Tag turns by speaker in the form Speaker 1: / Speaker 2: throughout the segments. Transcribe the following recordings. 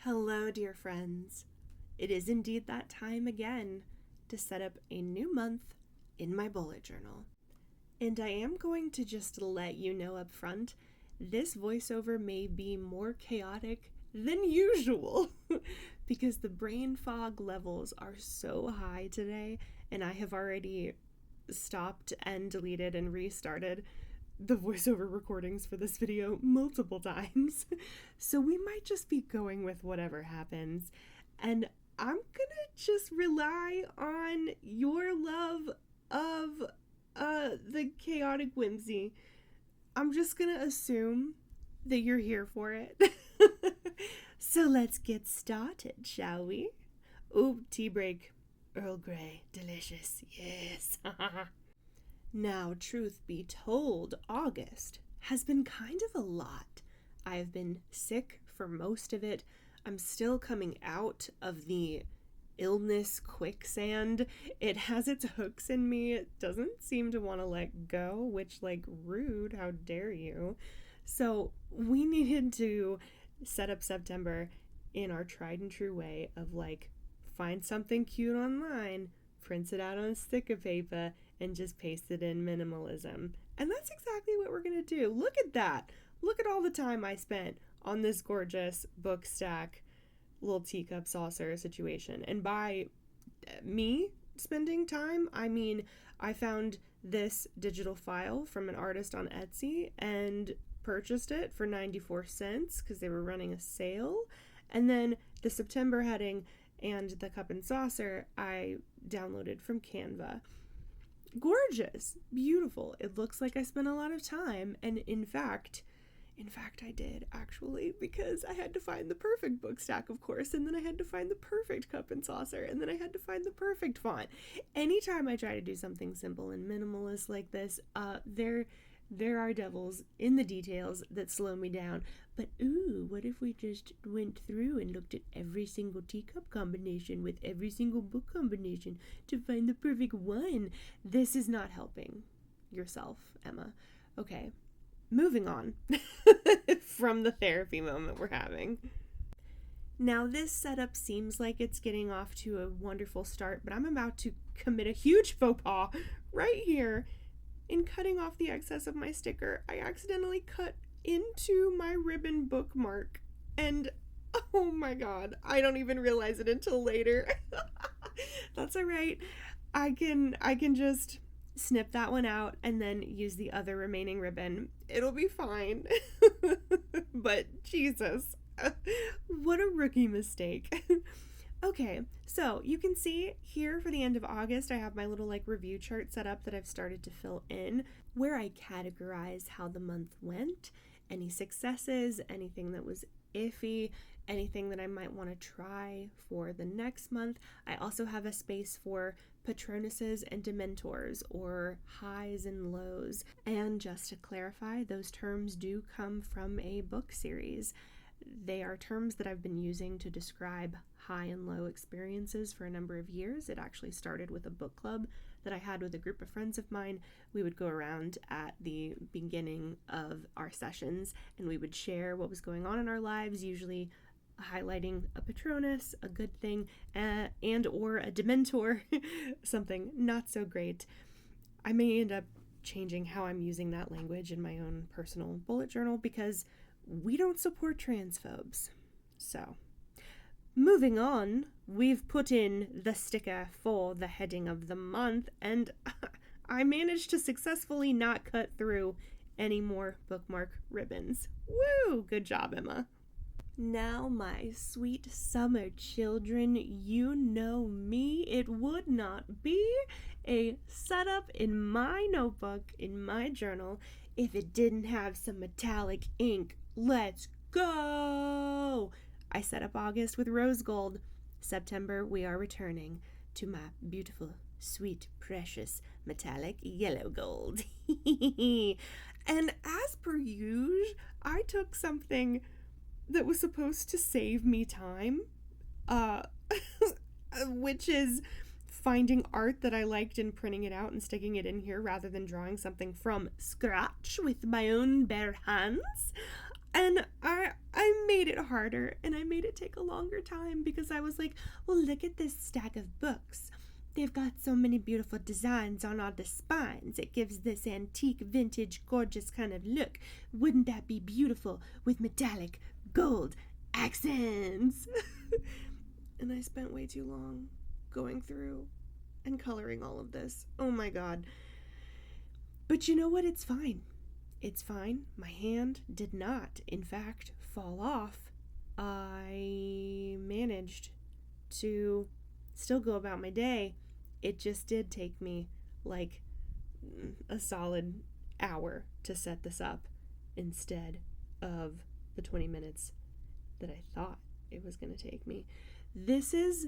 Speaker 1: Hello, dear friends. It is indeed that time again to set up a new month in my bullet journal. And I am going to just let you know up front, this voiceover may be more chaotic than usual because the brain fog levels are so high today, and I have already stopped and deleted and restarted the voiceover recordings for this video multiple times. So we might just be going with whatever happens. And I'm gonna just rely on your love of the chaotic whimsy. I'm just gonna assume that you're here for it. So let's get started, shall we? Ooh, tea break. Earl Grey. Delicious. Yes. Now, truth be told, August has been kind of a lot. I've been sick for most of it. I'm still coming out of the illness quicksand. It has its hooks in me. It doesn't seem to want to let go, which, rude. How dare you? So we needed to set up September in our tried and true way of, find something cute online, print it out on a stick of paper, and just paste it in minimalism. And that's exactly what we're gonna do. Look at that. Look at all the time I spent on this gorgeous book stack, little teacup saucer situation. And by me spending time, I mean I found this digital file from an artist on Etsy and purchased it for 94 cents because they were running a sale. And then the September heading and the cup and saucer I downloaded from Canva. Gorgeous, beautiful. It looks like I spent a lot of time, and in fact I did, actually, because I had to find the perfect book stack, of course, and then I had to find the perfect cup and saucer, and then I had to find the perfect font. Anytime I try to do something simple and minimalist like this, there are devils in the details that slow me down. But ooh, what if we just went through and looked at every single teacup combination with every single book combination to find the perfect one? This is not helping yourself, Emma. Okay, moving on from the therapy moment we're having. Now, this setup seems like it's getting off to a wonderful start, but I'm about to commit a huge faux pas right here. In cutting off the excess of my sticker, I accidentally cut into my ribbon bookmark, and oh my god, I don't even realize it until later. That's all right. I can just snip that one out and then use the other remaining ribbon. It'll be fine. But Jesus, what a rookie mistake. Okay, so you can see here for the end of August, I have my little review chart set up that I've started to fill in, where I categorize how the month went, any successes, anything that was iffy, anything that I might want to try for the next month. I also have a space for patronuses and dementors, or highs and lows. And just to clarify, those terms do come from a book series. They are terms that I've been using to describe high and low experiences for a number of years. It actually started with a book club that I had with a group of friends of mine. We would go around at the beginning of our sessions and we would share what was going on in our lives, usually highlighting a patronus, a good thing, and or a dementor, something not so great. I may end up changing how I'm using that language in my own personal bullet journal because we don't support transphobes. So, moving on, we've put in the sticker for the heading of the month, and I managed to successfully not cut through any more bookmark ribbons. Woo! Good job, Emma. Now, my sweet summer children, you know me. It would not be a setup in my notebook, in my journal, if it didn't have some metallic ink. Let's go! I set up August with rose gold. September, we are returning to my beautiful, sweet, precious, metallic yellow gold. And as per usual, I took something that was supposed to save me time, which is finding art that I liked and printing it out and sticking it in here rather than drawing something from scratch with my own bare hands. And I made it harder, and I made it take a longer time because I was like, well, look at this stack of books. They've got so many beautiful designs on all the spines. It gives this antique, vintage, gorgeous kind of look. Wouldn't that be beautiful with metallic gold accents? And I spent way too long going through and coloring all of this. Oh my god. But you know what? It's fine. It's fine. My hand did not, in fact, fall off. I managed to still go about my day. It just did take me like a solid hour to set this up instead of the 20 minutes that I thought it was going to take me. This is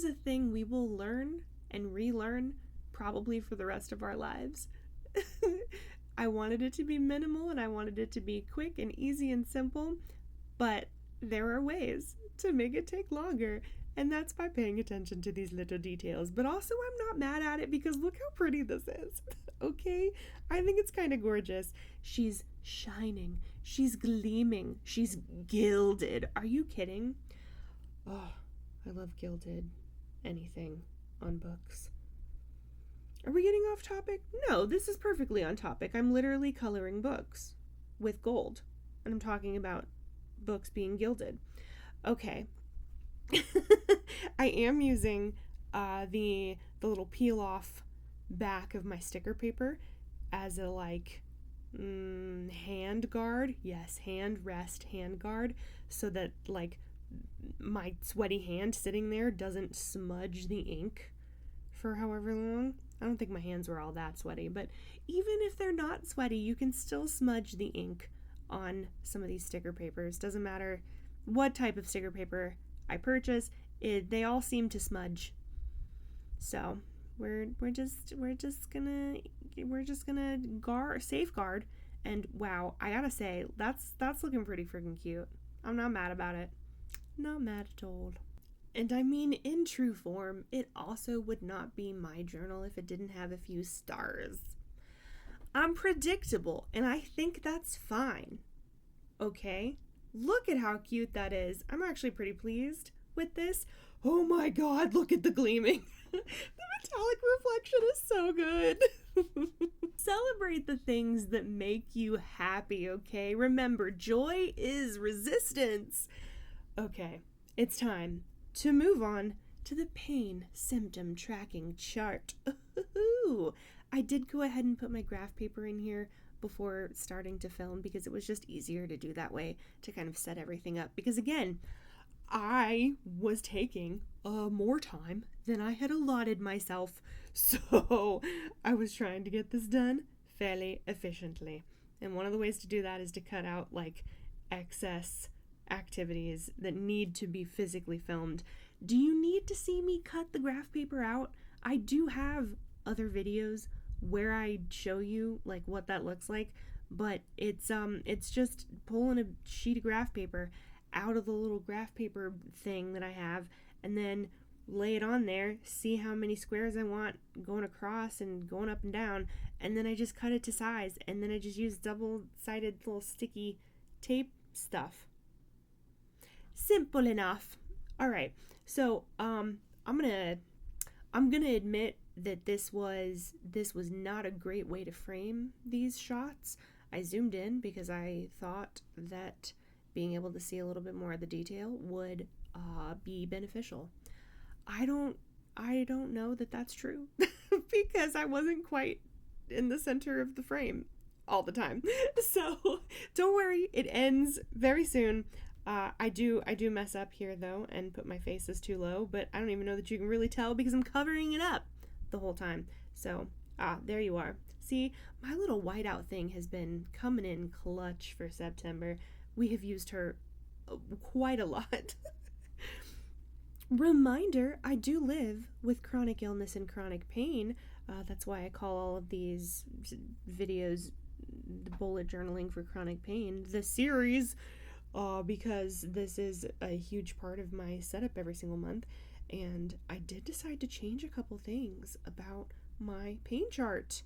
Speaker 1: a thing we will learn and relearn probably for the rest of our lives. I wanted it to be minimal and I wanted it to be quick and easy and simple, but there are ways to make it take longer, and that's by paying attention to these little details. But also, I'm not mad at it because look how pretty this is. Okay? I think it's kind of gorgeous. She's shining. She's gleaming. She's gilded. Are you kidding? Oh, I love gilded anything on books. Are we getting off topic? No, this is perfectly on topic. I'm literally coloring books with gold, and I'm talking about books being gilded. Okay. I am using the little peel off back of my sticker paper as a hand guard. Yes, hand rest hand guard, so that my sweaty hand sitting there doesn't smudge the ink for however long. I don't think my hands were all that sweaty, but even if they're not sweaty, you can still smudge the ink on some of these sticker papers. Doesn't matter what type of sticker paper I purchase, they all seem to smudge. So we're just gonna safeguard. And wow, I gotta say that's looking pretty freaking cute. I'm not mad about it. Not mad at all. And I mean, in true form, it also would not be my journal if it didn't have a few stars. I'm predictable, and I think that's fine. Okay? Look at how cute that is. I'm actually pretty pleased with this. Oh my god, look at the gleaming. The metallic reflection is so good. Celebrate the things that make you happy, okay? Remember, joy is resistance. Okay, it's time to move on to the pain symptom tracking chart. Ooh, I did go ahead and put my graph paper in here before starting to film because it was just easier to do that way to kind of set everything up. Because again, I was taking more time than I had allotted myself, so I was trying to get this done fairly efficiently. And one of the ways to do that is to cut out excess activities that need to be physically filmed. Do you need to see me cut the graph paper out? I do have other videos where I show you what that looks like, but it's just pulling a sheet of graph paper out of the little graph paper thing that I have, and then lay it on there, see how many squares I want going across and going up and down, and then I just cut it to size, and then I just use double-sided little sticky tape stuff. Simple enough. All right, so I'm gonna admit that this was not a great way to frame these shots. I zoomed in because I thought that being able to see a little bit more of the detail would be beneficial. I don't know that that's true because I wasn't quite in the center of the frame all the time. So don't worry, it ends very soon. I do mess up here though and put my faces too low, but I don't even know that you can really tell because I'm covering it up the whole time. So there you are. See, my little whiteout thing has been coming in clutch for September. We have used her quite a lot. Reminder, I do live with chronic illness and chronic pain. That's why I call all of these videos the bullet journaling for chronic pain, the series, because this is a huge part of my setup every single month. And I did decide to change a couple things about my pain chart.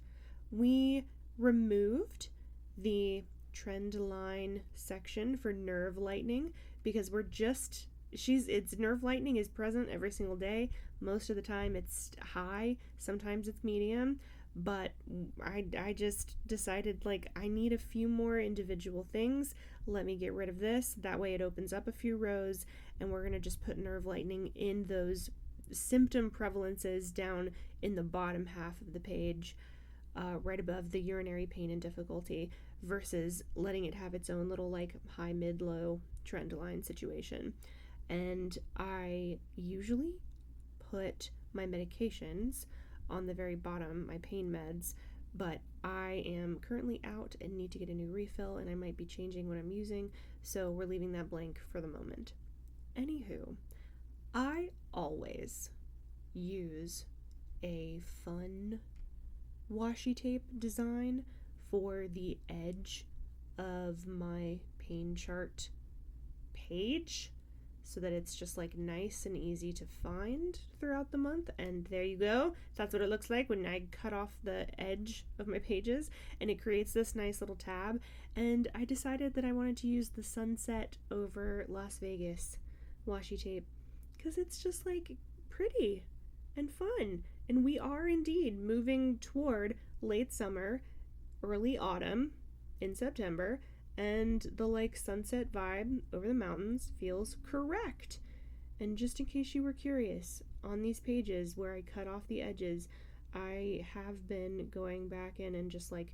Speaker 1: We removed the trend line section for nerve lightening, because it's nerve lightening is present every single day. Most of the time it's high, sometimes it's medium, but I just decided, like, I need a few more individual things. Let me get rid of this. That way it opens up a few rows, and we're going to just put nerve lightening in those symptom prevalences down in the bottom half of the page, right above the urinary pain and difficulty, versus letting it have its own little, like, high, mid, low trend line situation. And I usually put my medications on the very bottom, my pain meds, but I am currently out and need to get a new refill, and I might be changing what I'm using, so we're leaving that blank for the moment. Anywho, I always use a fun washi tape design for the edge of my pain chart page, so that it's just, like, nice and easy to find throughout the month. And there you go. That's what it looks like when I cut off the edge of my pages, and it creates this nice little tab. And I decided that I wanted to use the Sunset over Las Vegas washi tape, because it's just, like, pretty and fun. And we are indeed moving toward late summer, early autumn in September, and the, like, sunset vibe over the mountains feels correct. And just in case you were curious, on these pages where I cut off the edges, I have been going back in and just, like,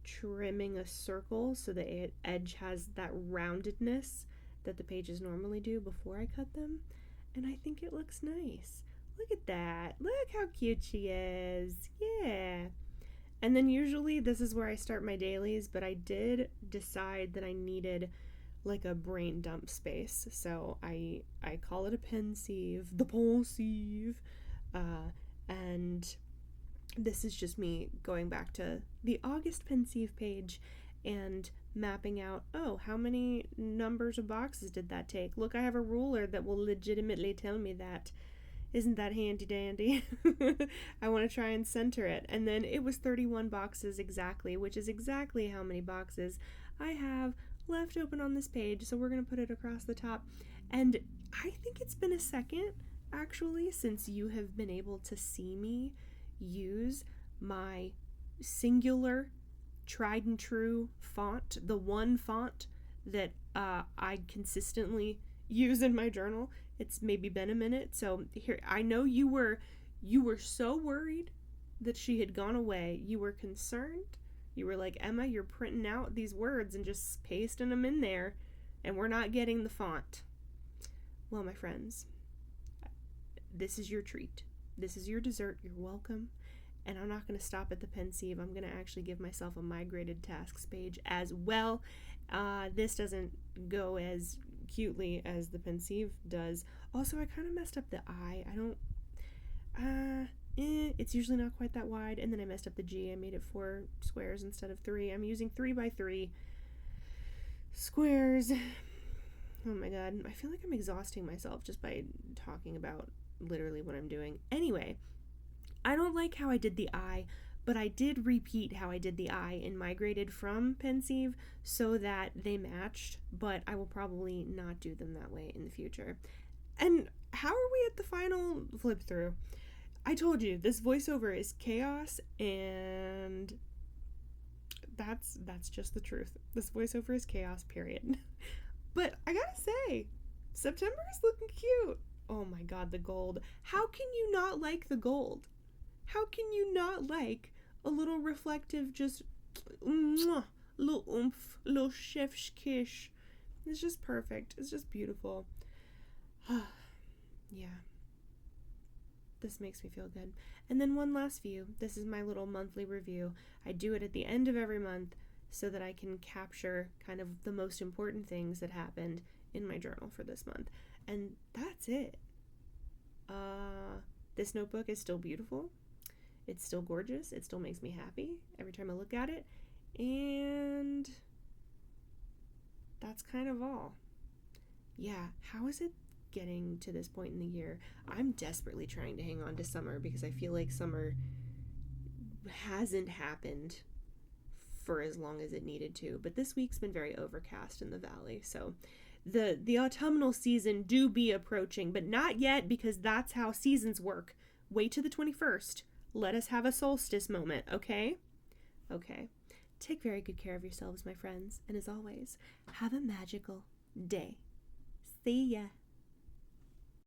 Speaker 1: trimming a circle so the edge has that roundedness that the pages normally do before I cut them, and I think it looks nice. Look at that. Look how cute she is. Yeah. And then usually this is where I start my dailies, but I did decide that I needed, like, a brain dump space. So I call it a pensieve, the pensieve. And this is just me going back to the August pensieve page and mapping out, oh, how many numbers of boxes did that take? Look, I have a ruler that will legitimately tell me that. Isn't that handy dandy? I want to try and center it. And then it was 31 boxes exactly, which is exactly how many boxes I have left open on this page. So we're going to put it across the top. And I think it's been a second, actually, since you have been able to see me use my singular, tried and true font, the one font that I consistently use in my journal. It's maybe been a minute, so here, I know you were so worried that she had gone away. You were concerned. You were like, Emma, you're printing out these words and just pasting them in there, and we're not getting the font. Well, my friends, this is your treat. This is your dessert. You're welcome. And I'm not going to stop at the pensieve. I'm going to actually give myself a migrated tasks page as well. This doesn't go as cutely as the pensieve does. Also, I kind of messed up the eye. It's usually not quite that wide, and then I messed up the G. I made it 4 squares instead of 3. I'm using 3x3 squares. Oh my god, I feel like I'm exhausting myself just by talking about literally what I'm doing. Anyway, I don't like how I did the eye, but I did repeat how I did the eye in Migrated from pensieve so that they matched, but I will probably not do them that way in the future. And how are we at the final flip through? I told you, this voiceover is chaos, and that's just the truth. This voiceover is chaos, period. But I gotta say, September is looking cute. Oh my god, the gold. How can you not like the gold? How can you not like a little reflective, just little oomph, little chef's kiss? It's just perfect. It's just beautiful. Yeah. This makes me feel good. And then one last view. This is my little monthly review. I do it at the end of every month so that I can capture kind of the most important things that happened in my journal for this month. And that's it. This notebook is still beautiful. It's still gorgeous. It still makes me happy every time I look at it. And that's kind of all. Yeah, how is it getting to this point in the year? I'm desperately trying to hang on to summer because I feel like summer hasn't happened for as long as it needed to, but this week's been very overcast in the valley, so the autumnal season do be approaching, but not yet, because that's how seasons work. Wait to the 21st. Let us have a solstice moment, okay? Okay. Take very good care of yourselves, my friends, and as always, have a magical day. See ya.